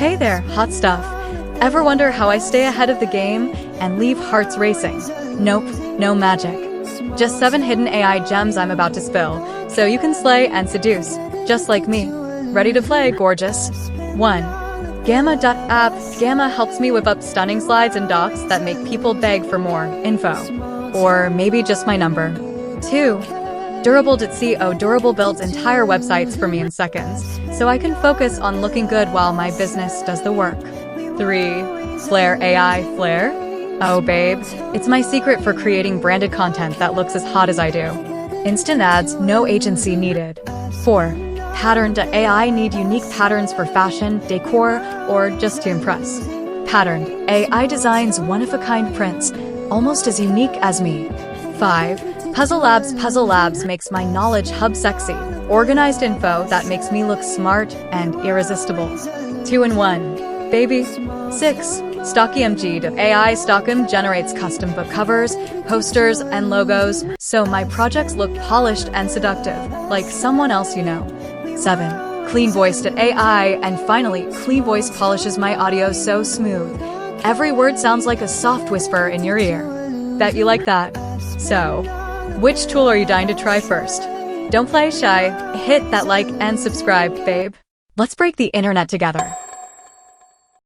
Hey there, hot stuff. Ever wonder how I stay ahead of the game and leave hearts racing? Nope, no magic. Just 7 hidden AI gems I'm about to spill, so you can slay and seduce, just like me. Ready to play, gorgeous? 1. Gamma.app. Gamma helps me whip up stunning slides and docs that make people beg for more info. Or maybe just my number. 2. Durable.co. Durable builds entire websites for me in seconds, so I can focus on looking good while my business does the work. 3. Flare AI. Flare? Oh babe, it's my secret for creating branded content that looks as hot as I do. Instant ads, no agency needed. 4. Pattern.ai. Need unique patterns for fashion, decor, or just to impress. Pattern.ai designs one-of-a-kind prints, almost as unique as me. 5. Puzzle Labs. Puzzle Labs makes my knowledge hub sexy. Organized info that makes me look smart and irresistible. 2 in 1. Baby. 6. StockEMG.ai. StockEM generates custom book covers, posters, and logos, so my projects look polished and seductive, like someone else you know. 7. CleanVoice.ai. And finally, CleanVoice polishes my audio so smooth. Every word sounds like a soft whisper in your ear. Bet you like that. So, which tool are you dying to try first? Don't play shy. Hit that like and subscribe, babe. Let's break the internet together.